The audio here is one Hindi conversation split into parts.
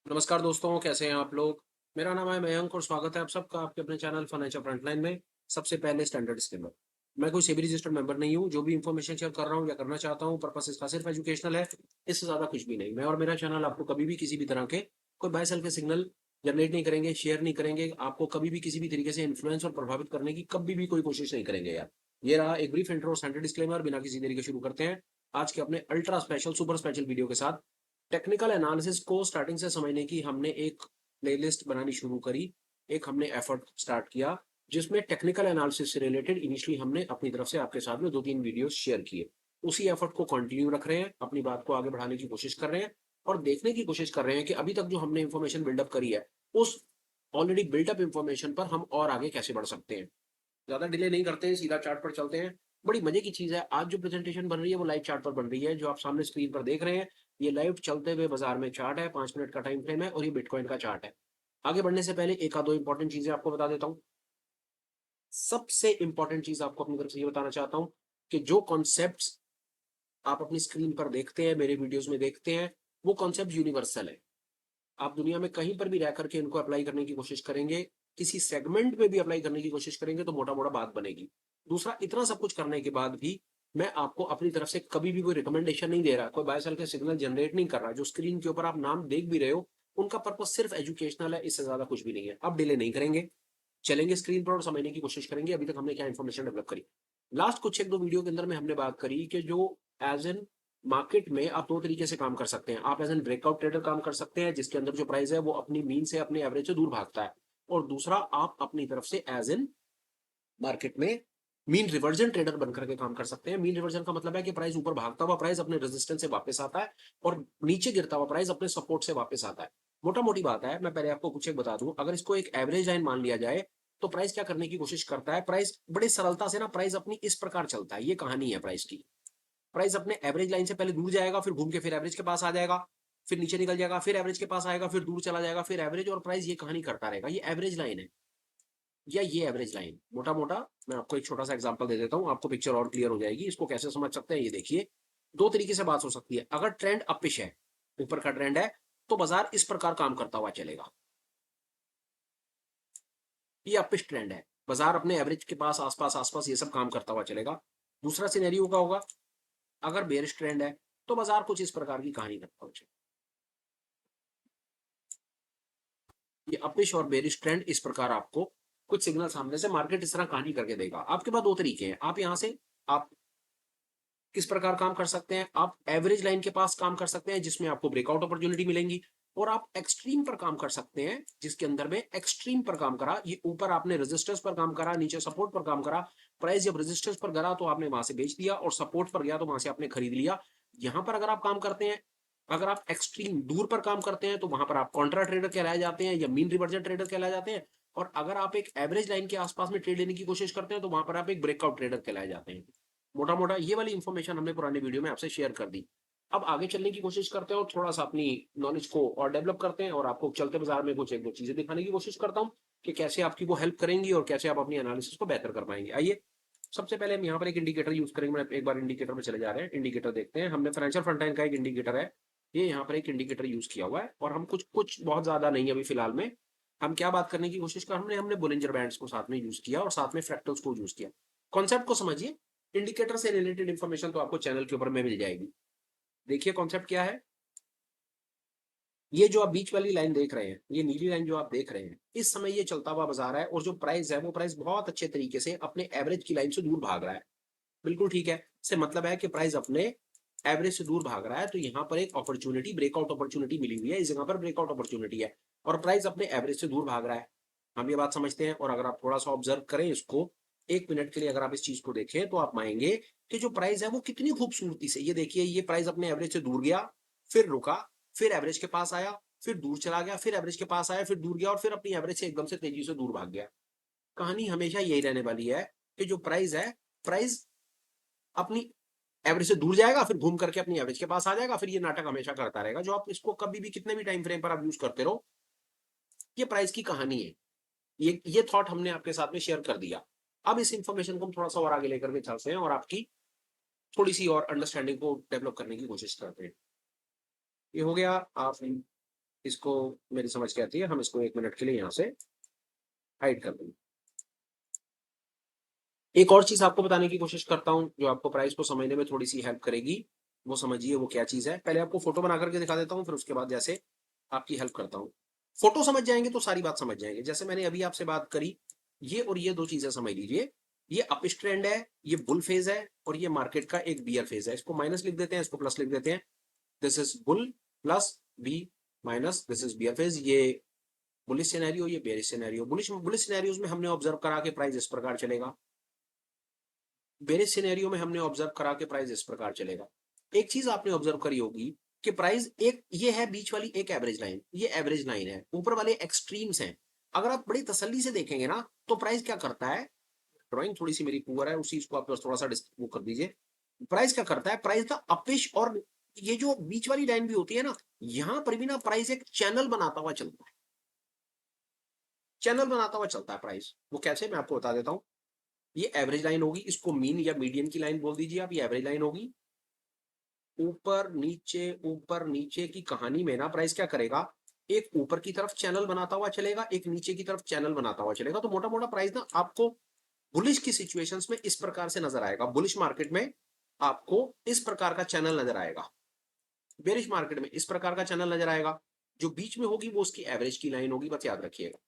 नमस्कार दोस्तों, कैसे हैं आप लोग? मेरा नाम है मयंक और स्वागत है आप सबका आपके अपने चैनल फाइनेंशियल फ्रंटलाइन में। सबसे पहले स्टैंडर्ड डिस्क्लेमर। मैं कोई सेबी रजिस्टर्ड मेंबर नहीं हूं। जो भी इंफॉर्मेशन शेयर कर रहा हूं या करना चाहता हूं, पर्पस इसका सिर्फ एजुकेशनल है। इससे ज्यादा कुछ भी नहीं। मैं और मेरा चैनल आपको कभी भी किसी भी तरह के कोई बाय सेल के सिग्नल जनरेट नहीं करेंगे, शेयर नहीं करेंगे। आपको कभी भी किसी भी तरीके से इन्फ्लुएंस और प्रभावित करने की कभी भी कोई कोशिश नहीं करेंगे यार। ये रहा एक ब्रीफ इंट्रो स्टैंडर्ड डिस्क्लेमर। बिना किसी देरी के शुरू करते हैं आज के अपने ultra special super special video के साथ। टेक्निकल एनालिसिस को स्टार्टिंग से समझने की हमने एक प्लेलिस्ट बनानी शुरू करी। एक हमने एफर्ट स्टार्ट किया जिसमें टेक्निकल एनालिसिस से रिलेटेड इनिशियली हमने अपनी तरफ से आपके साथ में 2-3 वीडियोस शेयर किए। उसी एफर्ट को कंटिन्यू रख रहे हैं, अपनी बात को आगे बढ़ाने की कोशिश कर रहे हैं और देखने की कोशिश कर रहे हैं कि अभी तक जो हमने इंफॉर्मेशन बिल्डअप करी है, उस ऑलरेडी बिल्टअप इंफॉर्मेशन पर हम और आगे कैसे बढ़ सकते हैं। ज्यादा डिले नहीं करते हैं, सीधा चार्ट पर चलते हैं। बड़ी मजे की चीज है, आज जो प्रेजेंटेशन बन रही है वो लाइव चार्ट पर बन रही है। जो आप सामने स्क्रीन पर देख रहे हैं, ये लाइव चलते हुए बाजार में चार्ट है। 5 मिनट का टाइम फ्रेम है और ये बिटकॉइन का चार्ट है। आगे बढ़ने से पहले एक आध दो इंपॉर्टेंट चीजें आपको बता देता हूँ। सबसे इंपॉर्टेंट चीज आपको अपनी तरफ से ये बताना चाहता हूँ कि जो कॉन्सेप्ट्स आप अपनी स्क्रीन पर देखते हैं, मेरे वीडियोस में देखते हैं, वो कॉन्सेप्ट यूनिवर्सल है। आप दुनिया में कहीं पर भी रह करके इनको अप्लाई करने की कोशिश करेंगे, किसी सेगमेंट में भी अप्लाई करने की कोशिश करेंगे तो मोटा मोटा बात बनेगी। दूसरा, इतना सब कुछ करने के बाद भी मैं आपको अपनी तरफ से कभी भी कोई रिकमेंडेशन नहीं दे रहा, कोई बाय सेल के सिग्नल जनरेट नहीं कर रहा। जो स्क्रीन के ऊपर आप नाम देख भी रहे हो, उनका पर्पज सिर्फ एजुकेशनल है, इससे ज्यादा कुछ भी नहीं है। अब डिले नहीं करेंगे, चलेंगे स्क्रीन पर और समझने की कोशिश करेंगे अभी तक हमने क्या इन्फॉर्मेशन डेवलप करी। लास्ट कुछ एक दो वीडियो के अंदर में हमने बात करी कि जो एज एन मार्केट में आप दो तरीके से काम कर सकते हैं। आप एज एन ब्रेकआउट ट्रेडर काम कर सकते हैं, जिसके अंदर जो प्राइस है वो अपनी मीन से, अपने एवरेज से दूर भागता है। और दूसरा, आप अपनी तरफ से एज एन मार्केट में मीन रिवर्जन ट्रेडर बनकर के काम कर सकते हैं। मीन रिवर्जन का मतलब है कि प्राइस ऊपर भागता हुआ प्राइस अपने रेजिस्टेंस से वापस आता है और नीचे गिरता हुआ प्राइस अपने सपोर्ट से वापस आता है। मोटा मोटी बात है, मैं पहले आपको कुछ एक बता दूं। अगर इसको एक एवरेज लाइन मान लिया जाए तो प्राइस क्या करने की कोशिश करता है? प्राइस बड़ी सरलता से ना, प्राइस अपनी इस प्रकार चलता है। ये कहानी है प्राइस की। प्राइस अपने एवरेज लाइन से पहले दूर जाएगा, फिर घूम के फिर एवरेज के पास आ जाएगा, फिर नीचे निकल जाएगा, फिर एवरेज के पास आएगा, फिर दूर चला जाएगा, फिर एवरेज, और प्राइस ये कहानी करता रहेगा। ये एवरेज लाइन है, या ये एवरेज लाइन मोटा मोटा। मैं आपको एक छोटा सा एग्जांपल दे देता हूं, आपको पिक्चर और क्लियर हो जाएगी। इसको कैसे समझ सकते हैं ये देखिए। दो तरीके से बात हो सकती है। अगर ट्रेंड अपिश है, ऊपर का ट्रेंड है, तो बाजार इस प्रकार काम करता हुआ चलेगा। ये अपिश ट्रेंड है, बाजार अपने एवरेज के पास आसपास आसपास ये सब काम करता हुआ चलेगा। दूसरा सिनेरियो का होगा, अगर बेरिश ट्रेंड है, तो बाजार कुछ इस प्रकार की कहानी करता हुआ चलेगा। ये अपिश और बेरिश ट्रेंड इस प्रकार आपको कुछ सिग्नल सामने से मार्केट इस तरह कहानी करके देगा। आपके पास दो तरीके हैं। आप यहां से आप किस प्रकार काम कर सकते हैं? आप एवरेज लाइन के पास काम कर सकते हैं, जिसमें आपको ब्रेकआउट अपॉर्चुनिटी मिलेंगी। और आप एक्सट्रीम पर काम कर सकते हैं, जिसके अंदर में एक्सट्रीम पर काम करा, ये ऊपर आपने रेजिस्टेंस पर काम करा, नीचे सपोर्ट पर काम करा। प्राइस जब रेजिस्टेंस पर गिरा तो आपने वहां से बेच दिया, और सपोर्ट पर गया तो वहां से आपने खरीद लिया। यहां पर अगर आप काम करते हैं, अगर आप एक्सट्रीम दूर पर काम करते हैं, तो वहां पर आप कॉन्ट्रा ट्रेडर कहलाए जाते हैं या मीन रिवर्जन ट्रेडर कहलाए जाते हैं। और अगर आप एक एवरेज लाइन के आसपास में ट्रेड लेने की कोशिश करते हैं, तो वहां पर आप एक ब्रेकआउट ट्रेडर कहलाए जाते हैं। मोटा मोटा ये वाली इंफॉर्मेशन हमने पुराने वीडियो में आपसे शेयर कर दी। अब आगे चलने की कोशिश करते हैं और थोड़ा सा अपनी नॉलेज को और डेवलप करते हैं, और आपको चलते बाजार में कुछ एक दो चीजें दिखाने की कोशिश करता हूं कि कैसे आपकी वो हेल्प करेंगी और कैसे आप अपनी एनालिसिस को बेहतर कर पाएंगे। आइए, सबसे पहले हम यहाँ पर एक इंडिकेटर यूज करेंगे। मैं एक बार इंडिकेटर में चले जा रहे हैं, इंडिकेटर देखते हैं। हमने फाइनेंशियल फ्रंटलाइन का एक इंडिकेटर है, ये यहाँ पर एक इंडिकेटर यूज किया हुआ है। और हम कुछ कुछ बहुत ज्यादा नहीं अभी फिलहाल में। हम क्या बात करने की कोशिश कर, हमने हमने बोलिंजर बैंड्स को साथ में यूज किया और साथ में फ्रैक्टल्स को यूज किया। कॉन्सेप्ट को समझिए। इंडिकेटर से रिलेटेड इंफॉर्मेशन तो आपको चैनल के ऊपर में मिल जाएगी। देखिए कॉन्सेप्ट क्या है। ये जो आप बीच वाली लाइन देख रहे हैं, ये नीली लाइन जो आप देख रहे हैं, इस समय ये चलता हुआ बाजार है, और जो प्राइस है वो प्राइस बहुत अच्छे तरीके से अपने एवरेज की लाइन से दूर भाग रहा है। बिल्कुल ठीक है, इससे मतलब है कि प्राइस अपने एवरेज से दूर भाग रहा है। तो यहाँ पर एक अपॉर्चुनिटी, ब्रेकआउट अपॉर्चुनिटी मिली हुई है। इस जगह पर ब्रेकआउट अपॉर्चुनिटी है और प्राइस अपने एवरेज से दूर भाग रहा है। हम ये बात समझते हैं। और अगर आप थोड़ा सा ऑब्जर्व करें इसको, 1 मिनट के लिए अगर आप इस चीज को देखें, तो आप पाएंगे कि जो प्राइस है वो कितनी खूबसूरती से, ये देखिए, ये प्राइस अपने एवरेज से दूर गया, फिर रुका, फिर एवरेज के पास आया, फिर दूर चला गया, फिर एवरेज के पास आया, फिर दूर गया, और फिर अपनी एवरेज से एकदम से तेजी से दूर भाग गया। कहानी हमेशा यही रहने वाली है कि जो प्राइस है, प्राइस अपनी एवरेज से दूर जाएगा, फिर घूम करके अपनी एवरेज के पास आ जाएगा, फिर ये नाटक हमेशा करता रहेगा। जो आप इसको कभी भी कितने भी टाइम फ्रेम पर आप यूज करते रहो, ये प्राइस की कहानी है। ये थॉट हमने आपके साथ में शेयर कर दिया। अब इस इंफॉर्मेशन को हम थोड़ा सा और आगे लेकर के चलते हैं और आपकी थोड़ी सी और अंडरस्टैंडिंग को डेवलप करने की कोशिश करते हैं। ये हो गया आप इसको मेरी समझ के आती है, हम इसको 1 मिनट के लिए यहाँ से हाइड कर देंगे। एक और चीज़ आपको बताने की कोशिश करता हूँ, जो आपको प्राइस को समझने में थोड़ी-सी हेल्प करेगी, वो समझिए वो क्या चीज़ है। पहले आपको फ़ोटो बना कर के दिखा देता हूँ, फिर उसके बाद जैसे आपकी हेल्प करता हूँ। फ़ोटो समझ जाएँगे तो सारी बात समझ जाएँगे। जैसे मैंने अभी आपसे बात करी, ये और ये 2 चीज़ें समझ लीजिए। ये अपिश ट्रेंड है, ये बुल फेज़ है और ये मार्केट का एक बियर फेज़ है। इसको माइनस लिख देते हैं, इसको प्लस लिख देते हैं। This is bull plus B minus this is bear phase. ये बुलिश सिनेरियो, ये बेयरिश सिनेरियो। बुलिश सिनेरियोज़ में हमने ऑब्ज़र्व करा कि प्राइस इस प्रकार चलेगा। बेरिश सिनेरियो में हमने ऑब्जर्व करा कि प्राइस इस प्रकार चलेगा। एक चीज आपने ऑब्जर्व करी होगी कि प्राइस एक ये है, बीच वाली एक एवरेज लाइन, ये एवरेज लाइन है, ऊपर वाले एक्सट्रीम्स हैं। अगर आप बड़ी तसल्ली से देखेंगे ना तो प्राइस क्या करता है, ड्राइंग थोड़ी सी मेरी पुअर है, उसी को आप बस थोड़ा सा वो कर दीजिए। प्राइस क्या करता है, प्राइस का अपिश और ये जो बीच वाली लाइन भी होती है ना, यहां पर भी ना प्राइस एक चैनल बनाता हुआ चलता है। चैनल बनाता हुआ चलता है प्राइस। वो कैसे, मैं आपको बता देता हूं। ये एवरेज लाइन होगी, इसको मीन या मीडियन की लाइन बोल दीजिए आप। ये एवरेज लाइन होगी। ऊपर नीचे की कहानी में ना प्राइस क्या करेगा, एक ऊपर की तरफ चैनल बनाता हुआ चलेगा, एक नीचे की तरफ चैनल बनाता हुआ चलेगा। तो मोटा मोटा प्राइस ना आपको बुलिश की सिचुएशंस में इस प्रकार से नजर आएगा। बुलिश मार्केट में आपको इस प्रकार का चैनल नजर आएगा, बेरिश मार्केट में इस प्रकार का चैनल नजर आएगा। जो बीच में होगी वो उसकी एवरेज की लाइन होगी, बस याद रखिएगा।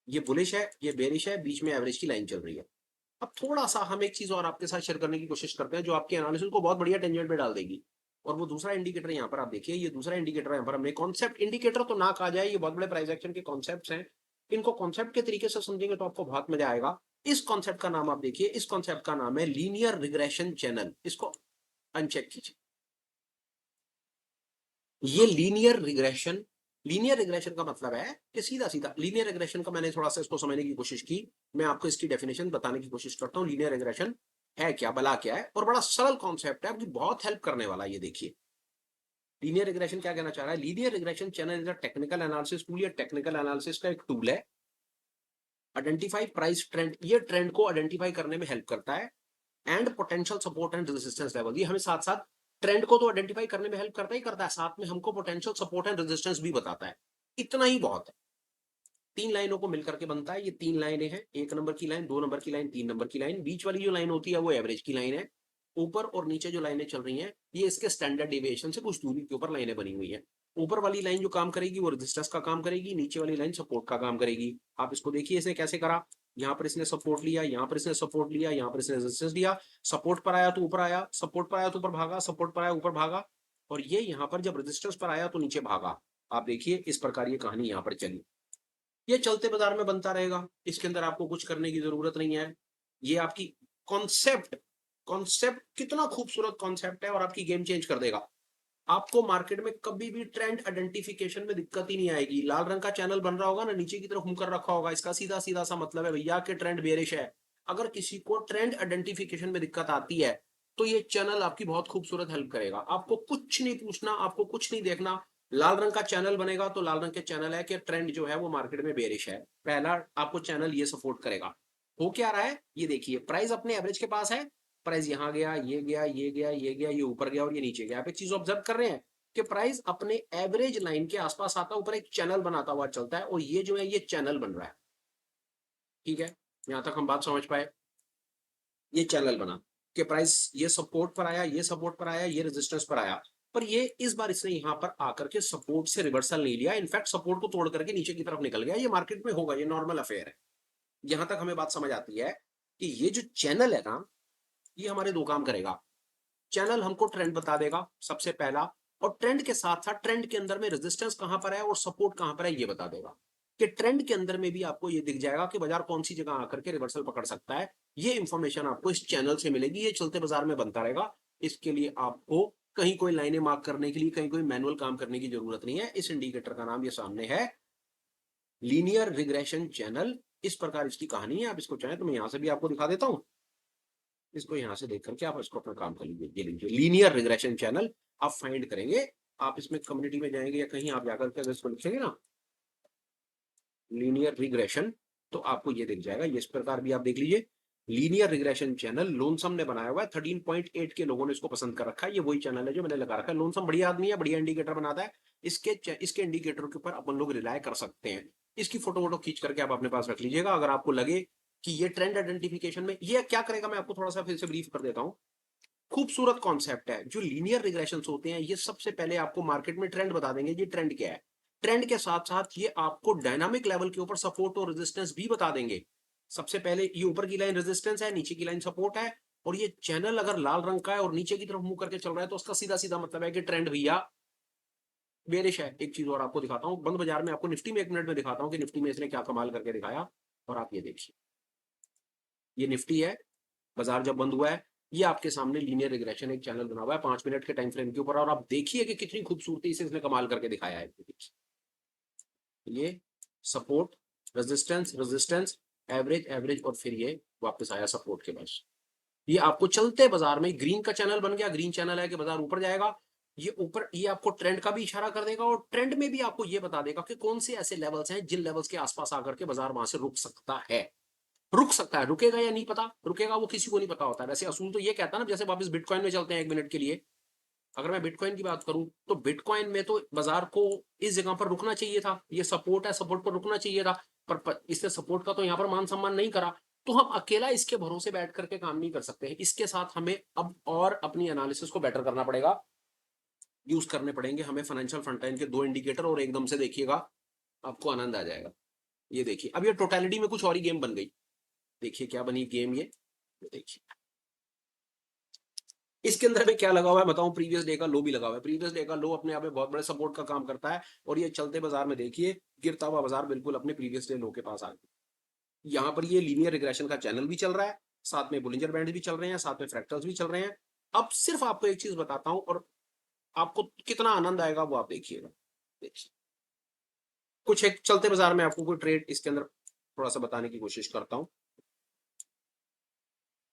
ये बुलिश है, ये बेरिश है, बीच में एवरेज की लाइन चल रही है। अब थोड़ा सा हम एक चीज और आपके साथ शेयर करने की कोशिश करते हैं, जो आपके एनालिसिस को बहुत बढ़िया टेंजेंट पे डाल देगी। और वो दूसरा इंडिकेटर यहाँ पर आप देखिए, ये दूसरा इंडिकेटर यहाँ पर हमने कॉन्सेप्ट इंडिकेटर तो ना कहा जाए, ये बहुत बड़े प्राइस एक्शन के कॉन्सेप्ट्स हैं। इनको कॉन्सेप्ट के तरीके से समझेंगे तो आपको बहुत मजा आएगा। इस कॉन्सेप्ट का नाम आप देखिए, इस कॉन्सेप्ट का नाम है लीनियर रिग्रेशन चैनल। इसको अनचेक कीजिए। ये लीनियर रिग्रेशन का मतलब है कि सीधा सीधा लीनियर रिग्रेशन का मैंने थोड़ा सा इसको समझने की कोशिश की। मैं आपको इसकी डेफिनेशन बताने की कोशिश करता हूँ। लीनियर रिग्रेशन है क्या, भला क्या है, और बड़ा सरल कॉन्सेप्ट है, आपकी बहुत हेल्प करने वाला है। ये देखिए, लीनियर रिग्रेशन क्या कहना चाह रहा है। Linear regression channel is a technical analysis tool. ये टेक्निकल एनालिसिस का एक टूल है। आइडेंटिफाई प्राइस ट्रेंड, ये ट्रेंड को आइडेंटिफाई करने में हेल्प करता है। And potential support and resistance level, ये हमें साथ साथ ट्रेंड को तो आइडेंटिफाई करने में हेल्प करता ही करता है, साथ में हमको पोटेंशियल सपोर्ट एंड रेजिस्टेंस भी बताता है। इतना ही बहुत है। 3 लाइनों को मिलकर के बनता है। ये 3 लाइनें हैं, 1 नंबर की लाइन, 2 नंबर की लाइन, 3 नंबर की लाइन। बीच वाली जो लाइन होती है वो एवरेज की लाइन है। ऊपर और नीचे जो लाइनें चल रही हैं, ये इसके स्टैंडर्ड डेविएशन से कुछ दूरी के ऊपर लाइनें बनी हुई हैं। ऊपर वाली लाइन जो काम करेगी वो रेजिस्टेंस का काम करेगी, नीचे वाली लाइन सपोर्ट का काम करेगी। आप इसको देखिए, इसने कैसे करा। यहाँ पर इसने सपोर्ट लिया, यहाँ पर इसने सपोर्ट लिया, यहाँ पर इसने रेजिस्टेंस लिया। सपोर्ट पर आया तो ऊपर आया, सपोर्ट पर आया तो ऊपर भागा, सपोर्ट पर आया ऊपर भागा, और ये यहाँ पर जब रेजिस्टेंस पर आया तो नीचे भागा। आप देखिए इस प्रकार ये कहानी यहाँ पर चली। ये चलते बाजार में बनता रहेगा, इसके अंदर आपको कुछ करने की जरूरत नहीं है। ये आपकी कॉन्सेप्ट कॉन्सेप्ट कितना खूबसूरत कॉन्सेप्ट है और आपकी गेम चेंज कर देगा। आपको मार्केट में कभी भी ट्रेंड आइडेंटिफिकेशन में दिक्कत ही नहीं आएगी। लाल रंग का चैनल बन रहा होगा ना, नीचे की तरफ मुकर रखा होगा, इसका सीधा सीधा सा मतलब है भैया कि ट्रेंड बेरिश है। अगर किसी को ट्रेंड आइडेंटिफिकेशन में दिक्कत आती है तो ये चैनल आपकी बहुत खूबसूरत हेल्प करेगा। आपको कुछ नहीं पूछना, आपको कुछ नहीं देखना। लाल रंग का चैनल बनेगा तो लाल रंग के चैनल है कि ट्रेंड जो है वो मार्केट में बेरिश है। पहला आपको चैनल ये सपोर्ट करेगा। हो क्या रहा है ये देखिए, प्राइस अपने एवरेज के पास है। प्राइस यहाँ गया, ये गया, ये गया, ये गया, ये ऊपर गया और ये नीचे गया। आप एक चीज ऑब्जर्व कर रहे हैं कि प्राइस अपने एवरेज लाइन के आसपास आता है, ऊपर एक चैनल बनाता हुआ चलता है, और ये जो है ये चैनल बन रहा है। ठीक है, यहां तक हम बात समझ पाए। ये चैनल बना कि प्राइस ये सपोर्ट पर आया, ये सपोर्ट पर आया, ये रेजिस्टेंस पर आया, पर ये इस बार इसने यहां पर आकर के सपोर्ट से रिवर्सल नहीं लिया। इनफैक्ट सपोर्ट को तोड़ करके नीचे की तरफ निकल गया। ये मार्केट में होगा, ये नॉर्मल अफेयर है। यहां तक हमें बात समझ आती है कि ये जो चैनल है ना, ये हमारे दो काम करेगा। चैनल हमको ट्रेंड बता देगा सबसे पहला, और ट्रेंड के साथ साथ ट्रेंड के अंदर में रेजिस्टेंस कहां पर है और सपोर्ट कहां पर है ये बता देगा। कि ट्रेंड के अंदर में भी आपको ये दिख जाएगा कि बाजार कौन सी जगह आकर के रिवर्सल पकड़ सकता है। ये इंफॉर्मेशन आपको इस चैनल से मिलेगी। ये चलते बाजार में बनता रहेगा। इसके लिए आपको कहीं कोई लाइनें मार्क करने के लिए, कहीं कोई मैनुअल काम करने की जरूरत नहीं है। इस इंडिकेटर का नाम ये सामने है, लीनियर रिग्रेशन चैनल। इस प्रकार इसकी कहानी है। आप इसको चाहें तो मैं यहां से भी आपको दिखा देता हूं। इसको यहां से देख करके आप इसको अपना काम कर लीजिए। ये लीजिए लीनियर रिग्रेशन चैनल, आप फाइंड करेंगे। आप इसमें कम्युनिटी में जाएंगे या कहीं आप जाकर के अगर इसको लिखेंगे ना लीनियर रिग्रेशन, तो आपको ये दिख जाएगा। ये इस प्रकार भी आप देख लीजिए। लीनियर रिग्रेशन चैनल लोनसम ने बनाया हुआ है, 13.8 के लोगों ने इसको पसंद कर रखा है। ये वही चैनल है जो मैंने लगा रखा है। लोनसम बढ़िया आदमी है, बढ़िया इंडिकेटर बनाता है। इसके इंडिकेटर के ऊपर अपन लोग रिलाय कर सकते हैं। इसकी फोटो वोटो खींच करके आप अपने पास रख लीजिएगा। अगर आपको लगे कि ये ट्रेंड आइडेंटिफिकेशन में ये क्या करेगा, मैं आपको थोड़ा सा फिर से ब्रीफ कर देता हूँ। खूबसूरत कॉन्सेप्ट है। जो लीनियर रिग्रेशन होते हैं ये सबसे पहले आपको मार्केट में ट्रेंड बता देंगे, ये ट्रेंड क्या है। ट्रेंड के साथ साथ ये आपको डायनामिक लेवल के ऊपर सपोर्ट और रेजिस्टेंस भी बता देंगे। सबसे पहले ये ऊपर की लाइन रेजिस्टेंस है, नीचे की लाइन सपोर्ट है, और ये चैनल अगर लाल रंग का है और नीचे की तरफ मुंह करके चल रहा है तो उसका सीधा सीधा मतलब है कि ट्रेंड भैया बेरिश है। एक चीज और आपको दिखाता हूँ, बंद बाजार में आपको निफ्टी में 1 मिनट में दिखाता हूँ कि निफ्टी में इसने क्या कमाल करके दिखाया। और आप ये देखिए, ये निफ्टी है, बाजार जब बंद हुआ है, ये आपके सामने लीनियर रिग्रेशन एक चैनल बना हुआ है 5 मिनट के टाइम फ्रेम के ऊपर, और आप देखिए कि कितनी खूबसूरती से इसने कमाल करके दिखाया है। ये support, resistance, resistance, average, average, और फिर ये वापस आया सपोर्ट के पास। ये आपको चलते बाजार में ग्रीन का चैनल बन गया। ग्रीन चैनल है कि बाजार ऊपर जाएगा। ये ऊपर, ये आपको ट्रेंड का भी इशारा कर देगा, और ट्रेंड में भी आपको ये बता देगा कि कौन से ऐसे लेवल्स हैं जिन लेवल्स के आसपास आकर के बाजार वहां से रुक सकता है। रुक सकता है, रुकेगा या नहीं पता, रुकेगा वो किसी को नहीं पता होता है। वैसे असूल तो ये कहता है ना, जैसे वापस बिटकॉइन में चलते हैं 1 मिनट के लिए। अगर मैं बिटकॉइन की बात करूं तो बिटकॉइन में तो बाजार को इस जगह पर रुकना चाहिए था। ये सपोर्ट है, सपोर्ट पर रुकना चाहिए था, पर इससे सपोर्ट का तो यहाँ पर मान सम्मान नहीं करा। तो हम अकेला इसके भरोसे बैठ करके काम नहीं कर सकते हैं। इसके साथ हमें अब और अपनी एनालिसिस को बेटर करना पड़ेगा, यूज करने पड़ेंगे हमें फाइनेंशियल फ्रंट लाइन के 2 इंडिकेटर, और एकदम से देखिएगा आपको आनंद आ जाएगा। ये देखिए, अब ये टोटलिटी में कुछ और ही गेम बन गई। देखिए क्या बनी गेम ये देखिए। इसके अंदर में क्या लगा हुआ है बताऊं, प्रीवियस डे का लो भी लगा हुआ है। प्रीवियस डे का लो अपने आप में बहुत बड़े सपोर्ट का काम करता है, और ये चलते बाजार में देखिए गिरता हुआ बाजार बिल्कुल अपने प्रीवियस डे लो के पास आ गया। यहाँ पर ये लीनियर रिग्रेशन का चैनल भी चल रहा है, साथ में बोलिंजर बैंड भी चल रहे हैं, साथ में फ्रैक्टल्स भी चल रहे हैं। अब सिर्फ आपको एक चीज बताता हूं, और आपको कितना आनंद आएगा वो आप देखिएगा। देखिए, कुछ एक चलते बाजार में आपको कोई ट्रेड इसके अंदर थोड़ा सा बताने की कोशिश करता हूं।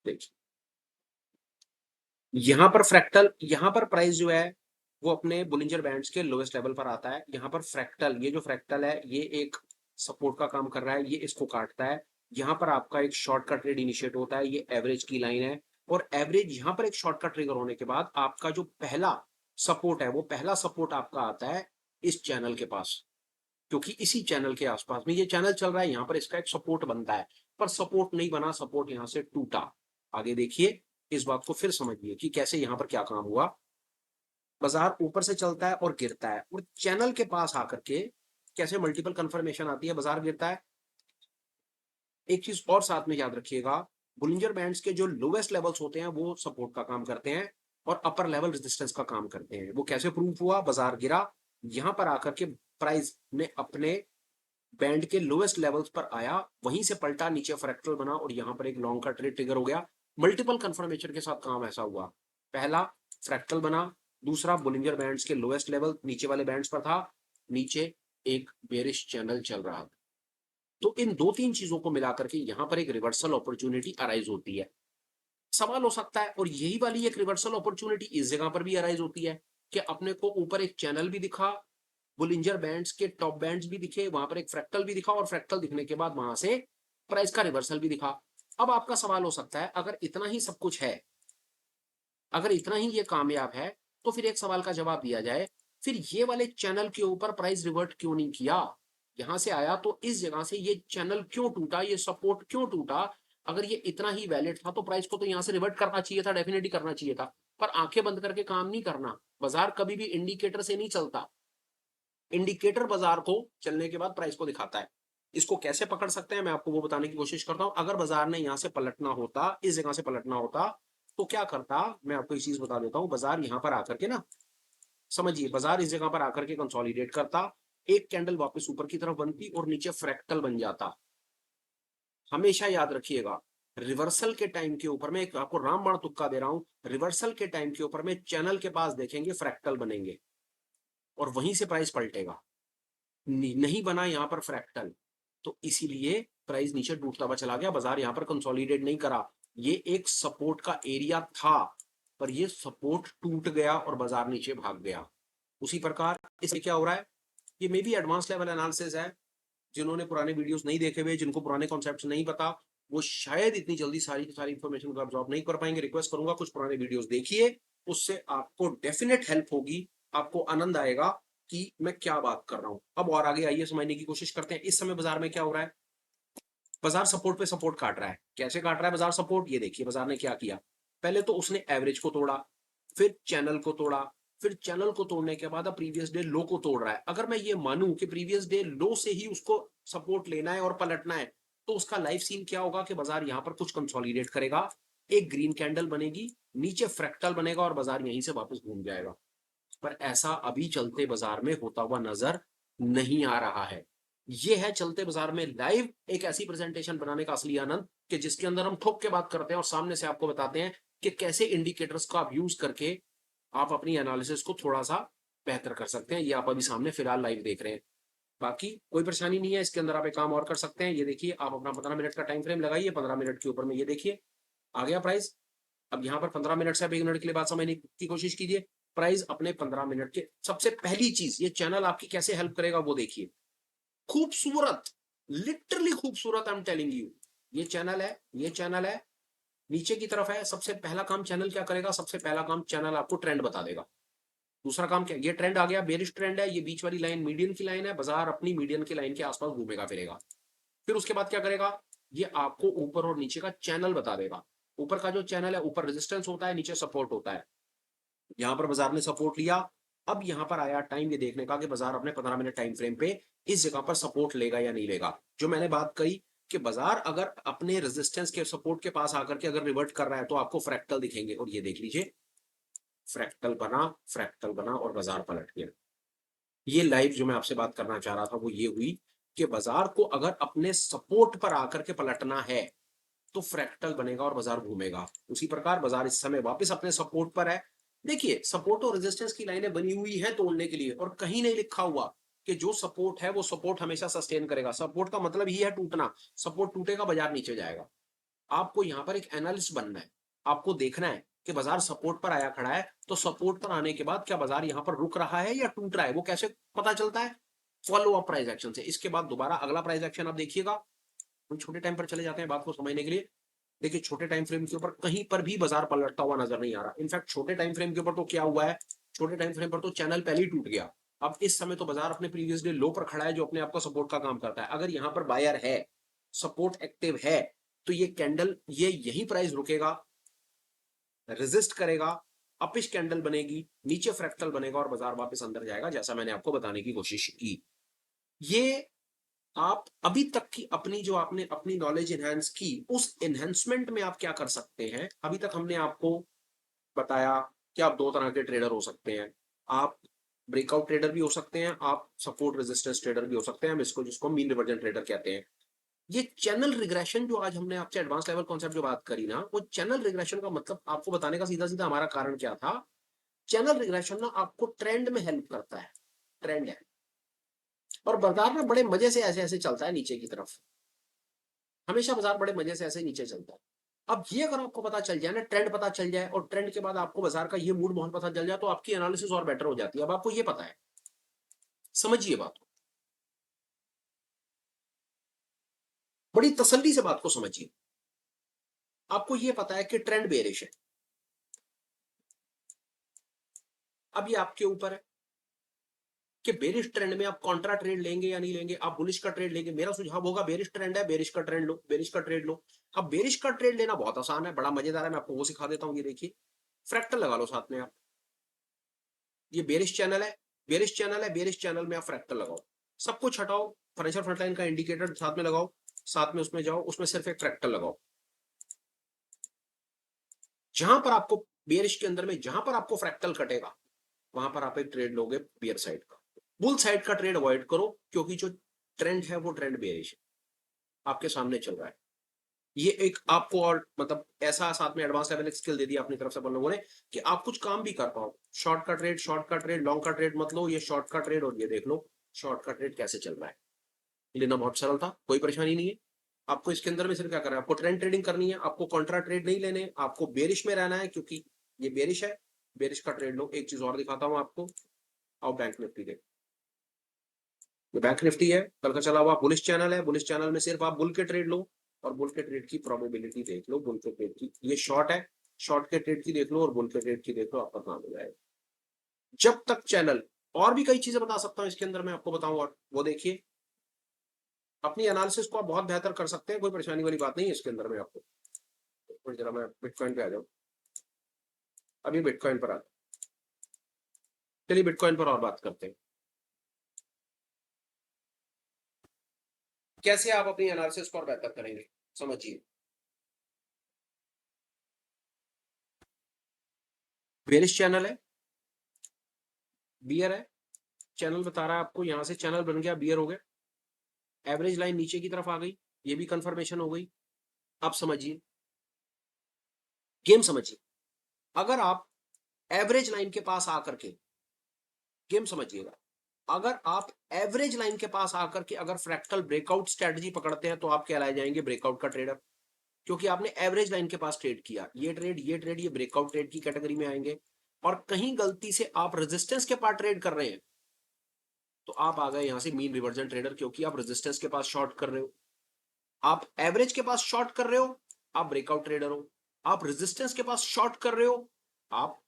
देखिए, यहाँ पर फ्रैक्टल, यहाँ पर प्राइस जो है वो अपने बुलिंजर बैंड्स के लोएस्ट लेवल पर आता है। यहाँ पर फ्रैक्टल, ये जो फ्रैक्टल है ये एक सपोर्ट का काम कर रहा है, ये इसको काटता है। यहाँ पर आपका एक शॉर्ट का ट्रेड इनिशिएट होता है, ये एवरेज की लाइन है, और एवरेज यहाँ पर एक शॉर्ट का ट्रिगर होने के बाद आपका जो पहला सपोर्ट है वो पहला सपोर्ट आपका आता है इस चैनल के पास, क्योंकि इसी चैनल के आसपास में ये चैनल चल रहा है। यहाँ पर इसका एक सपोर्ट बनता है, पर सपोर्ट नहीं बना, सपोर्ट यहाँ से टूटा। आगे देखिए, इस बात को फिर समझिए कि कैसे यहाँ पर क्या काम हुआ। बाजार ऊपर से चलता है और गिरता है, और चैनल के पास आकर के कैसे मल्टीपल कंफर्मेशन आती है, बाजार गिरता है। एक चीज और साथ में याद रखिएगा, बुलिंजर बैंड्स के जो लोवेस्ट लेवल्स होते हैं वो सपोर्ट का काम करते हैं, और अपर लेवल रेजिस्टेंस का काम करते हैं। वो कैसे प्रूव हुआ, बाजार गिरा, यहां पर आकर के प्राइस ने अपने बैंड के लोएस्ट लेवल्स पर आया, वहीं से पलटा, नीचे फ्रैक्टल बना, और यहां पर एक लॉन्ग का ट्रेड ट्रिगर हो गया। मल्टीपल कंफर्मेशन के साथ काम ऐसा हुआ। पहला फ्रैक्टल बना, दूसरा बोलिंजर बैंड्स के लोएस्ट लेवल नीचे वाले बैंड्स पर था, नीचे एक बेरिश चैनल चल रहा था। तो इन दो तीन चीजों को मिलाकर के यहां पर एक रिवर्सल अपॉर्चुनिटी अराइज होती है। सवाल हो सकता है, और यही वाली एक रिवर्सल अपॉर्चुनिटी इस जगह पर भी अराइज होती है कि अपने को ऊपर एक चैनल भी दिखा, बुलिंजर बैंड्स के टॉप बैंड्स भी दिखे, वहां पर एक फ्रैक्टल भी दिखा, और फ्रैक्टल दिखने के बाद वहां से प्राइस का रिवर्सल भी दिखा। अब आपका सवाल हो सकता है, अगर इतना ही सब कुछ है, अगर इतना ही ये कामयाब है, तो फिर एक सवाल का जवाब दिया जाए, फिर ये वाले चैनल के ऊपर प्राइस रिवर्ट क्यों नहीं किया। यहां से आया तो इस जगह से ये चैनल क्यों टूटा, ये सपोर्ट क्यों टूटा। अगर ये इतना ही वैलिड था तो प्राइस को तो यहां से रिवर्ट करना चाहिए था, डेफिनेटली करना चाहिए था। पर आंखें बंद करके काम नहीं करना। बाजार कभी भी इंडिकेटर से नहीं चलता। इंडिकेटर बाजार को चलने के बाद प्राइस को दिखाता है। इसको कैसे पकड़ सकते हैं मैं आपको वो बताने की कोशिश करता हूं। अगर बाजार ने यहां से पलटना होता, इस जगह से पलटना होता, तो क्या करता, मैं आपको एक चीज बता देता हूं। बाजार यहां पर आकर के ना, समझिए, बाजार इस जगह पर आकर के कंसोलिडेट करता, एक कैंडल वापस ऊपर की तरफ बनती, और नीचे फ्रैक्टल बन जाता। हमेशा याद रखिएगा, रिवर्सल के टाइम के ऊपर, मैं एक आपको रामबाण तुक्का दे रहा हूं, रिवर्सल के टाइम के ऊपर में चैनल के पास देखेंगे फ्रैक्टल बनेंगे, और वहीं से प्राइस पलटेगा। नहीं बना यहाँ पर फ्रैक्टल, तो इसीलिए प्राइस नीचे टूटता हुआ चला गया। बाजार यहाँ पर कंसोलिडेट नहीं करा। ये एक सपोर्ट का एरिया था, पर ये सपोर्ट टूट गया और बाजार नीचे भाग गया। उसी प्रकार इसमें क्या हो रहा है, ये may be advance level analysis है। जिन्होंने पुराने वीडियोस नहीं देखे हुए, जिनको पुराने कॉन्सेप्ट्स नहीं पता, वो शायद इतनी जल्दी सारी की सारी इंफॉर्मेशन को अब्सॉर्ब नहीं कर पाएंगे। रिक्वेस्ट करूंगा कुछ पुराने वीडियोस देखिए, उससे आपको डेफिनेट हेल्प होगी, आपको आनंद आएगा कि मैं क्या बात कर रहा हूं। अब और आगे आइए समझने की कोशिश करते हैं इस समय बाजार में क्या हो रहा है। बाजार सपोर्ट पे सपोर्ट काट रहा है। कैसे काट रहा है बाजार सपोर्ट, ये देखिए बाजार ने क्या किया। पहले तो उसने एवरेज को तोड़ा, फिर चैनल को तोड़ा, फिर चैनल को तोड़ने के बाद अब प्रीवियस डे लो को तोड़ रहा है। अगर मैं ये मानूं कि प्रीवियस डे लो से ही उसको सपोर्ट लेना है और पलटना है, तो उसका लाइफ सीन क्या होगा कि बाजार यहां पर कुछ कंसोलिडेट करेगा, एक ग्रीन कैंडल बनेगी, नीचे फ्रैक्टल बनेगा और बाजार यहीं से वापस घूम जाएगा। पर ऐसा अभी चलते बाजार में होता हुआ नजर नहीं आ रहा है। ये है चलते बाजार में लाइव एक ऐसी प्रेजेंटेशन बनाने का असली आनंद कि जिसके अंदर हम ठोक के बात करते हैं और सामने से आपको बताते हैं कि कैसे इंडिकेटर्स को आप यूज करके आप अपनी एनालिसिस को थोड़ा सा बेहतर कर सकते हैं। ये आप अभी सामने फिलहाल लाइव देख रहे हैं। बाकी कोई परेशानी नहीं है, इसके अंदर आप एक काम और कर सकते हैं। ये देखिए आप अपना 15 मिनट का टाइम फ्रेम लगाइए, 15 मिनट के ऊपर में ये देखिए आ गया प्राइस। अब यहाँ पर 15 मिनट से आप 1 मिनट के लिए बात समझने की कोशिश कीजिए। प्राइस अपने 15 मिनट के सबसे पहली चीज, ये चैनल आपकी कैसे हेल्प करेगा वो देखिए। खूबसूरत, लिटरली खूबसूरत, आई एम टेलिंग यू। ये चैनल है, ये चैनल है, नीचे की तरफ है। सबसे पहला काम चैनल क्या करेगा, सबसे पहला काम चैनल आपको ट्रेंड बता देगा। दूसरा काम क्या, ये ट्रेंड आ गया, बेरिश ट्रेंड है, ये बीच वाली लाइन मीडियन की लाइन है, बाजार अपनी मीडियन की लाइन के आसपास घूमेगा फिरेगा। फिर उसके बाद क्या करेगा, ये आपको ऊपर और नीचे का चैनल बता देगा। ऊपर का जो चैनल है, ऊपर रेजिस्टेंस होता है, नीचे सपोर्ट होता है। यहां पर बाजार ने सपोर्ट लिया। अब यहां पर आया टाइम ये देखने का कि बाजार अपने 15 मिनट टाइम फ्रेम पे इस जगह पर सपोर्ट लेगा या नहीं लेगा। जो मैंने बात कही कि बाजार अगर अपने रेजिस्टेंस के सपोर्ट के पास आकर के अगर रिवर्ट कर रहा है तो आपको फ्रैक्टल दिखेंगे। और ये देख लीजिए फ्रैक्टल बना, फ्रैक्टल बना और बाजार पलट गया। ये लाइव जो मैं आपसे बात करना चाह रहा था वो ये हुई कि बाजार को अगर अपने सपोर्ट पर आकर के पलटना है तो फ्रैक्टल बनेगा और बाजार घूमेगा। उसी प्रकार बाजार इस समय वापस अपने सपोर्ट पर है। देखिए सपोर्ट और रेजिस्टेंस की लाइनें बनी हुई हैं तोड़ने के लिए, और कहीं नहीं लिखा हुआ कि जो सपोर्ट है वो सपोर्ट हमेशा सस्टेन करेगा। सपोर्ट का मतलब ही है टूटना। सपोर्ट टूटेगा बाजार नीचे जाएगा। आपको यहां पर एक एनालिस्ट बनना है। आपको देखना है कि बाजार सपोर्ट पर आया खड़ा है, तो सपोर्ट पर आने के बाद क्या बाजार यहां पर रुक रहा है या टूट रहा है, वो कैसे पता चलता है, फॉलो अप प्राइस एक्शन से। इसके बाद दोबारा अगला प्राइस एक्शन आप देखिएगा। हम छोटे टाइम पर चले जाते हैं बात को समझने के लिए। देखिए छोटे टाइम फ्रेम के ऊपर कहीं पर भी बाजार पलटता हुआ नजर नहीं आ रहा। इनफैक्ट छोटे टाइम फ्रेम के ऊपर तो क्या हुआ है, छोटे टाइम फ्रेम पर तो चैनल पहले ही टूट गया। अब इस समय तो बाजार अपने प्रीवियस डे लो पर खड़ा है, जो अपने आप को सपोर्ट का काम करता है। अगर यहां पर बायर है, सपोर्ट एक्टिव है, तो ये कैंडल ये यही प्राइस रुकेगा, रेजिस्ट करेगा, अपिश कैंडल बनेगी, नीचे फ्रैक्टल बनेगा और बाजार वापस अंदर जाएगा, जैसा मैंने आपको बताने की कोशिश की। ये आप अभी तक की अपनी जो आपने अपनी नॉलेज एनहांस की, उस एनहांसमेंट में आप क्या कर सकते हैं। अभी तक हमने आपको बताया कि आप दो तरह के ट्रेडर हो सकते हैं। आप ब्रेकआउट ट्रेडर भी हो सकते हैं, आप सपोर्ट रेजिस्टेंस ट्रेडर भी हो सकते हैं। हम इसको जिसको मीन रिवर्जन ट्रेडर कहते हैं। ये चैनल रिग्रेशन जो आज हमने आपसे एडवांस लेवल कॉन्सेप्ट जो बात करी ना, वो चैनल रिग्रेशन का मतलब आपको बताने का सीधा सीधा हमारा कारण क्या था। चैनल रिग्रेशन ना आपको ट्रेंड में हेल्प करता है। ट्रेंड है और बाजार में बड़े मजे से ऐसे ऐसे चलता है नीचे की तरफ। हमेशा बाजार बड़े मजे से ऐसे नीचे चलता है। अब ये अगर आपको पता चल जाए ना, ट्रेंड पता चल जाए और ट्रेंड के बाद आपको बाजार का ये मूड माहौल पता चल जाए, तो आपकी एनालिसिस और बेटर हो जाती है। अब आपको ये पता है, समझिए बात को, बड़ी तसल्ली से बात को समझिए। आपको ये पता है कि ट्रेंड बेरिश है। अब ये आपके ऊपर है कि बेरिश ट्रेंड में आप कॉन्ट्रा ट्रेड लेंगे या नहीं लेंगे, आप बुलिश का ट्रेड लेंगे। मेरा सुझाव होगा बेरिश ट्रेंड है, बेरिश का ट्रेंड लो, बेरिश का ट्रेड लो। अब बेरिश का ट्रेड लेना बहुत आसान है, बड़ा मजेदार है, मैं आपको वो सिखा देता हूं। ये देखिए फ्रैक्टल लगा लो साथ में आप। ये बेरिश चैनल है, बेरिश चैनल है, बेरिश चैनल में आप फ्रैक्टल लगाओ। सब कुछ हटाओ, फाइनेंशियल फ्रंटलाइन का इंडिकेटर साथ में लगाओ, साथ में उसमें जाओ, उसमें सिर्फ एक फ्रैक्टल लगाओ। जहां पर आपको बेरिश के अंदर में जहां पर आपको फ्रैक्टल कटेगा, वहां पर आप एक ट्रेड लोगे बियर साइड का। बुल साइड का ट्रेड अवॉइड करो, क्योंकि जो ट्रेंड है वो ट्रेंड बेरिश है, आपके सामने चल रहा है। ये एक आपको और मतलब ऐसा साथ में एडवांस लेवल स्किल दे दिया अपनी तरफ से अपन लोगों ने कि आप कुछ काम भी कर पाओ। शॉर्ट का ट्रेड, शॉर्ट का ट्रेड, लॉन्ग का ट्रेड मत लो, ये शॉर्ट का ट्रेड और ये देख लो शॉर्ट का ट्रेड कैसे चल रहा है। लेना बहुत सरल था, कोई परेशानी नहीं है। आपको इसके अंदर में सिर्फ क्या करना है, आपको ट्रेंड ट्रेडिंग करनी है, आपको कॉन्ट्रा ट्रेड नहीं लेने, आपको बेरिश में रहना है, क्योंकि ये बेरिश है। बेरिश का ट्रेड लो। एक चीज और दिखाता हूं आपको, आओ बैंक निफ्टी देख। ये बैंक निफ्टी है, कल का चला हुआ बुलिश चैनल है, बुलिश चैनल में सिर्फ आप बुल के ट्रेड लो। और बुल के ट्रेड की प्रोबेबिलिटी देख लो, बुल के ट्रेड की, ये शॉर्ट है, शॉर्ट के ट्रेड की देख लो और बुल के ट्रेड की देख लो, आपका काम हो जाएगा। जब तक चैनल, और भी कई चीजें बता सकता हूं इसके अंदर मैं आपको बताऊं, और वो देखिए अपनी एनालिसिस को आप बहुत बेहतर कर सकते हैं, कोई परेशानी वाली बात नहीं है इसके अंदर में आपको। तो जरा मैं बिटकॉइन पे आ जाऊं, अभी बिटकॉइन पर आता, चलिए बिटकॉइन पर और बात करते हैं। कैसे आप अपनी एनालिसिस को और बेहतर करेंगे, समझिए। बेरिश चैनल है, बियर है, चैनल बता रहा है आपको, यहां से चैनल बन गया, बियर हो गया, एवरेज लाइन नीचे की तरफ आ गई, ये भी कंफर्मेशन हो गई। आप समझिए, गेम समझिए। अगर आप एवरेज लाइन के पास आकर के, गेम समझिएगा, अगर आप एवरेज लाइन के पास आकर के अगर फ्रैक्टल ब्रेकआउट स्ट्रेटजी पकड़ते हैं तो आप कहलाए जाएंगे ब्रेकआउट का ट्रेडर, क्योंकि आपने एवरेज लाइन के पास ट्रेड किया। ये ट्रेड, ये ट्रेड, ये ब्रेकआउट ट्रेड की कैटेगरी में आएंगे। और कहीं गलती से आप रेजिस्टेंस के पास ट्रेड कर रहे हैं तो आप आ गए यहां से मीन रिवर्जन ट्रेडर, क्योंकि आप रेजिस्टेंस के पास शॉर्ट कर रहे हो। आप एवरेज के पास शॉर्ट कर रहे हो, आप ब्रेकआउट ट्रेडर हो। आप रेजिस्टेंस के पास शॉर्ट कर रहे हो, आप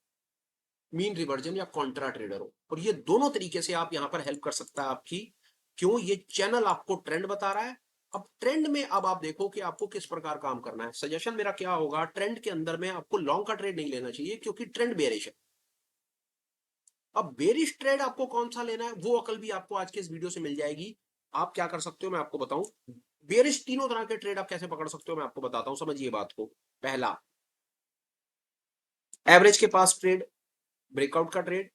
मीन रिवर्जन या कॉन्ट्रा ट्रेडर हो। और ये दोनों तरीके से आप यहां पर हेल्प कर सकता है आपकी। क्यों? ये चैनल आपको ट्रेंड बता रहा है। अब ट्रेंड में अब आप देखो कि आपको किस प्रकार काम करना है। सजेशन मेरा क्या होगा, ट्रेंड के अंदर में आपको लॉन्ग का ट्रेड नहीं लेना चाहिए, क्योंकि ट्रेंड बेरिश है। अब बेरिश ट्रेड आपको कौन सा लेना है, वो अकल भी आपको आज के इस वीडियो से मिल जाएगी। आप क्या कर सकते हो मैं आपको बताऊं। बेरिश तीनों तरह के ट्रेड आप कैसे पकड़ सकते हो मैं आपको बताता हूं, समझिए बात को। पहला, एवरेज के पास ट्रेड, ब्रेकआउट का ट्रेड,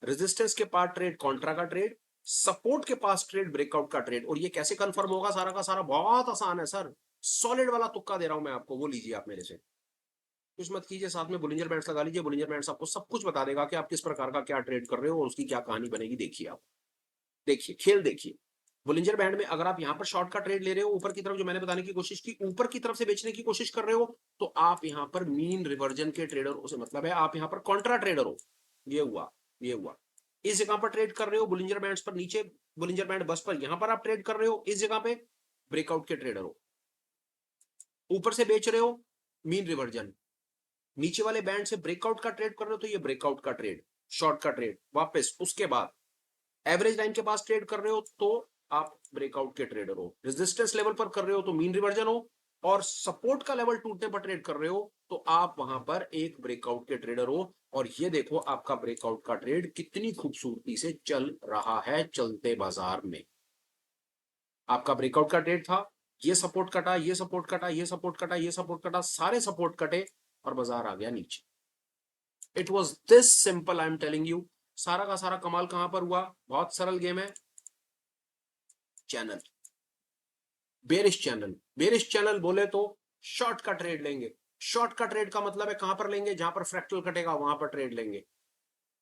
रेजिस्टेंस के पास ट्रेड, कॉन्ट्रा का ट्रेड, सपोर्ट के पास ट्रेड, ब्रेकआउट का ट्रेड। और ये कैसे कंफर्म होगा, सारा का सारा बहुत आसान है सर, सॉलिड वाला तुक्का दे रहा हूं मैं आपको, वो लीजिए आप मेरे से, कुछ मत कीजिए, साथ में बुलिंजर बैंड्स लगा लीजिए। बुलिंजर बैंड्स आपको सब कुछ बता देगा कि आप किस प्रकार का क्या ट्रेड कर रहे हो और उसकी क्या कहानी बनेगी। देखिए आप, देखिए खेल देखिए। बुलिंजर बैंड में अगर आप यहां पर शॉर्ट का ट्रेड ले रहे हो, ऊपर की तरफ, जो मैंने बताने की कोशिश की, ऊपर की तरफ से बेचने की कोशिश कर रहे हो, तो आप यहां पर मीन रिवर्जन के ट्रेडर हो, उसे मतलब है आप यहां पर कॉन्ट्रा ट्रेडर हो। ये हुआ, ये हुआ। इस जगह पर ट्रेड कर रहे हो बुलिंजर बैंड्स पर, नीचे बुलिंजर बैंड बस पर, यहां पर आप ट्रेड कर रहे हो, इस जगह पे ब्रेकआउट के ट्रेडर हो। ऊपर से बेच रहे हो, मीन रिवर्जन। नीचे वाले बैंड से ब्रेकआउट का ट्रेड कर रहे हो, तो ये ब्रेकआउट का ट्रेड, शॉर्ट का ट्रेड वापस। उसके बाद एवरेज लाइन के पास ट्रेड कर रहे हो तो आप ब्रेकआउट के ट्रेडर हो। रेजिस्टेंस लेवल पर कर रहे हो तो मीन रिवर्जन हो। और सपोर्ट का लेवल टूटने पर ट्रेड कर रहे हो तो आप वहां पर एक ब्रेकआउट के ट्रेडर हो। और ये देखो आपका ब्रेकआउट का ट्रेड कितनी खूबसूरती से चल रहा है चलते बाजार में। आपका ब्रेकआउट का ट्रेड था, ये सपोर्ट कटा, ये सपोर्ट कटा, ये सपोर्ट कटा, ये सपोर्ट कटा, सारे सपोर्ट कटे और बाजार आ गया नीचे। It was this simple, I am telling you. सारा का सारा कमाल कहां पर हुआ, बहुत सरल गेम है। Channel, bearish channel, bearish channel बोले तो शॉर्ट का ट्रेड लेंगे। शॉर्ट का ट्रेड का मतलब है कहां पर लेंगे, जहां पर फ्रैक्टल कटेगा वहां पर ट्रेड लेंगे।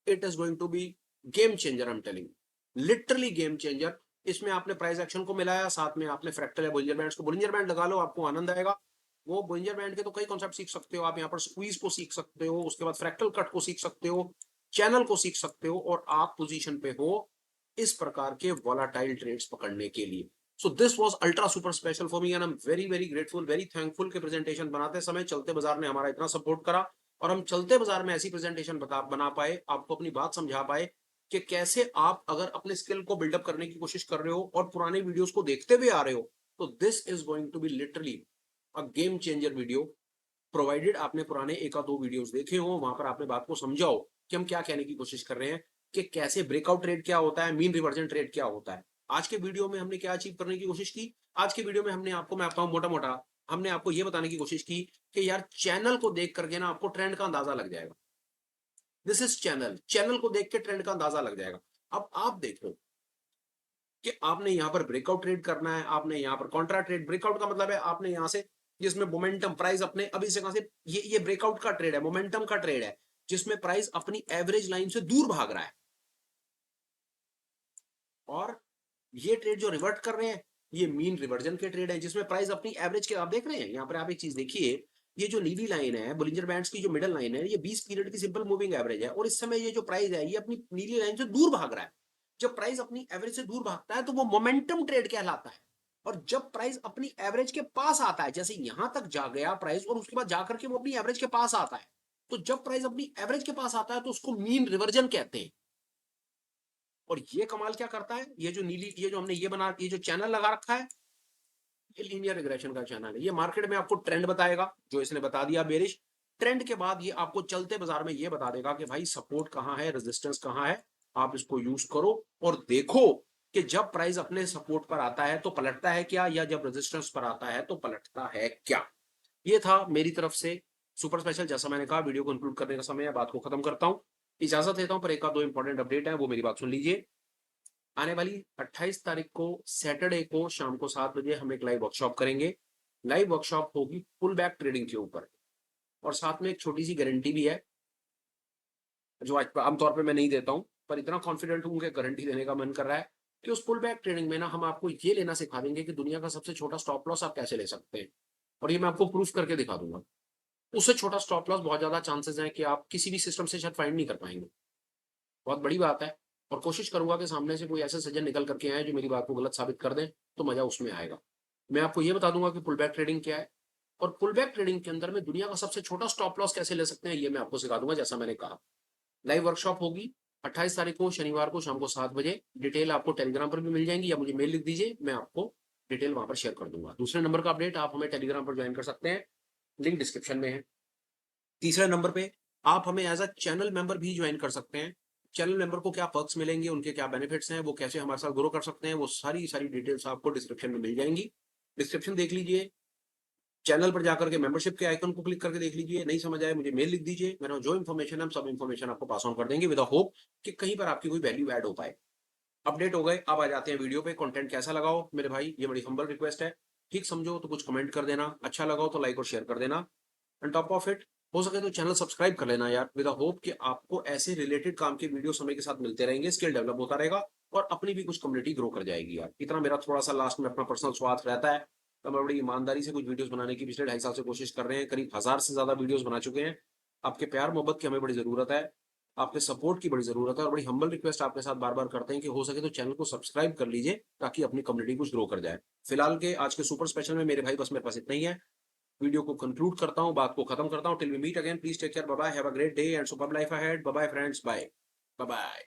It is going to be game changer, I am telling, literally game changer. इसमें आपने प्राइस एक्शन को मिलाया, साथ में आपने फ्रैक्टल या बुलिंजर बैंड्स को, बुलिंजर बैंड लगा लो, आपको आनंद आएगा। वो बुलिंजर बैंड के तो कई कॉन्सेप्ट सीख सकते हो आप, यहाँ पर स्क्वीज को सीख सकते हो, उसके बाद फ्रैक्टल कट को सीख सकते हो, चैनल को सीख सकते हो, और आप पोजीशन पे हो इस प्रकार के वोलाटाइल ट्रेड्स पकड़ने के लिए। So this was ultra super special for me and I am very very grateful, very thankful के प्रेजेंटेशन बनाते समय चलते बाजार ने हमारा इतना सपोर्ट करा और हम चलते बाजार में ऐसी प्रेजेंटेशन बना पाए, आपको अपनी बात समझा पाए कि कैसे आप अगर अपने स्किल को बिल्डअप करने की कोशिश कर रहे हो और पुराने वीडियोस को देखते हुए आ रहे हो, तो this is going to be literally a game changer video, provided आपने पुराने एक दो वीडियोस देखे हो, वहां पर आपने बात को समझा हो कि हम क्या कहने की कोशिश कर रहे हैं, कि कैसे ब्रेकआउट ट्रेड क्या होता है, मीन रिवर्जन ट्रेड क्या होता है। आज के वीडियो में हमने क्या अचीव करने की कोशिश की, आज के वीडियो में हमने आपको, मैं आपका मोटा मोटा, हमने आपको यह बताने की कोशिश की कि यार चैनल को देख करके ना आपको ट्रेंड का अंदाजा लग जाएगा। दिस इज चैनल, चैनल को देख के ट्रेंड का अंदाजा लग जाएगा। अब आप देखो कि आपने यहां पर ब्रेकआउट ट्रेड करना है, आपने यहां पर कॉन्ट्रा ट्रेड, ब्रेकआउट का मतलब है आपने यहां से, जिसमें मोमेंटम प्राइस अपने अभी से कहां से, ये ब्रेकआउट का ट्रेड है, मोमेंटम का ट्रेड है, जिसमें प्राइस अपनी एवरेज लाइन से दूर भाग रहा है। और ये ट्रेड जो रिवर्ट कर रहे हैं, ये मीन रिवर्जन के ट्रेड है, जिसमें प्राइस अपनी एवरेज के, आप देख रहे हैं यहां पर, आप एक चीज देखिए, ये जो नीली लाइन है बुलिंजर बैंड्स की, जो मिडल लाइन है, ये 20 पीरियड की सिंपल मूविंग एवरेज है, और इस समय ये जो प्राइस है ये अपनी नीली लाइन से दूर भाग रहा है। जब प्राइस अपनी एवरेज से दूर भागता है तो वो मोमेंटम ट्रेड कहलाता है। और जब प्राइस अपनी एवरेज के पास आता है, जैसे यहां तक जा गया प्राइस और उसके बाद जाकर के वो अपनी एवरेज के पास आता है, तो जब प्राइस अपनी एवरेज के पास आता है तो उसको मीन रिवर्जन कहते हैं। और ये कमाल क्या करता है, ये जो नीली, ये जो हमने ये बना, ये जो चैनल लगा रखा है, ये लीनियर रिग्रेशन का चैनल है। ये मार्केट में आपको ट्रेंड बताएगा, जो इसने बता दिया बेरिश ट्रेंड के बाद ये आपको चलते बाजार में ये बता देगा कि भाई सपोर्ट कहां है, रेजिस्टेंस कहां है। आप इसको यूज करो और देखो कि जब प्राइस अपने सपोर्ट पर आता है तो पलटता है क्या, या जब रेजिस्टेंस पर आता है तो पलटता है क्या। ये था मेरी तरफ से सुपर स्पेशल। जैसा मैंने कहा, वीडियो को कंक्लूड करने का समय है, बात को खत्म करता हूं, इजाजत लेता हूं, पर एक आध दो इंपॉर्टेंट अपडेट है, वो मेरी बात सुन लीजिए। आने वाली 28 तारीख को सैटरडे को शाम को 7 बजे हम एक लाइव वर्कशॉप करेंगे। लाइव वर्कशॉप होगी पुल बैक ट्रेडिंग के ऊपर, और साथ में एक छोटी सी गारंटी भी है जो आज आमतौर पे मैं नहीं देता हूं, पर इतना कॉन्फिडेंट हूं कि गारंटी देने का मन कर रहा है कि उस पुल बैक ट्रेडिंग में ना हम आपको ये लेना सिखा देंगे कि दुनिया का सबसे छोटा स्टॉप लॉस आप कैसे ले सकते हैं, और ये मैं आपको प्रूफ करके दिखा दूंगा। उससे छोटा स्टॉप लॉस बहुत ज्यादा चांसेस हैं कि आप किसी भी सिस्टम से शायद फाइंड नहीं कर पाएंगे। बहुत बड़ी बात है। और कोशिश करूंगा कि सामने से कोई ऐसे सज्जन निकल करके आए जो मेरी बात को गलत साबित कर दें, तो मजा उसमें आएगा। मैं आपको ये बता दूंगा कि पुल बैक ट्रेडिंग क्या है, और पुल बैक ट्रेडिंग के अंदर में दुनिया का सबसे छोटा स्टॉप लॉस कैसे ले सकते हैं, ये मैं आपको सिखा दूंगा, जैसा मैंने कहा। लाइव वर्कशॉप होगी 28 तारीख को शनिवार को शाम को 7 बजे। डिटेल आपको टेलीग्राम पर भी मिल जाएंगी, या मुझे मेल लिख दीजिए, मैं आपको डिटेल वहां पर शेयर कर दूंगा। दूसरे नंबर का अपडेट, आप हमें टेलीग्राम पर ज्वाइन कर सकते हैं, लिंक डिस्क्रिप्शन में है। तीसरे नंबर पे आप हमें एज अ चैनल मेंबर भी ज्वाइन कर सकते हैं। चैनल मेंबर को क्या पर्क्स मिलेंगे, उनके क्या बेनिफिट्स हैं, वो कैसे हमारे साथ ग्रो कर सकते हैं, वो सारी सारी डिटेल्स आपको डिस्क्रिप्शन में मिल जाएंगी। डिस्क्रिप्शन देख लीजिए, चैनल पर जाकर के मेंबरशिप के आइकन को क्लिक करके देख लीजिए। नहीं समझ आए मुझे मेल लिख दीजिए, मेरा जो इन्फॉर्मेशन है हम सब इन्फॉर्मेशन आपको पास ऑन कर देंगे, विद होप कि कहीं पर आपकी कोई वैल्यू ऐड हो पाए। अपडेट हो गए, अब आ जाते हैं वीडियो पे। कंटेंट कैसा लगाओ मेरे भाई, ये बड़ी हम्बल रिक्वेस्ट है। ठीक समझो तो कुछ कमेंट कर देना, अच्छा लगाओ तो लाइक और शेयर कर देना। ऑन टॉप ऑफ इट, हो सके तो चैनल सब्सक्राइब कर लेना यार, विद होप कि आपको ऐसे रिलेटेड काम के वीडियो समय के साथ मिलते रहेंगे, स्किल डेवलप होता रहेगा और अपनी भी कुछ कम्युनिटी ग्रो कर जाएगी यार। इतना मेरा थोड़ा सा लास्ट में अपना पर्सनल स्वार्थ रहता है। तो मैं बड़ी ईमानदारी से कुछ वीडियोस बनाने की पिछले 2.5 साल से कोशिश कर रहे हैं, करीब 1000 से ज्यादा वीडियोस बना चुके हैं। आपके प्यार मोहब्बत की हमें बड़ी जरूरत है, आपके सपोर्ट की बड़ी जरूरत है, और बड़ी हम्बल रिक्वेस्ट आपके साथ बार बार करते हैं कि हो सके तो चैनल को सब्सक्राइब कर लीजिए, ताकि अपनी कम्युनिटी कुछ ग्रो कर जाए। फिलहाल के आज के सुपर स्पेशल में मेरे भाई बस मेरे पास इतना ही है। वीडियो को कंक्लूड करता हूं, बात को खत्म करता हूं। Till we meet again, please take care, bye bye, have a great day and superb life ahead. Bye bye friends, bye bye.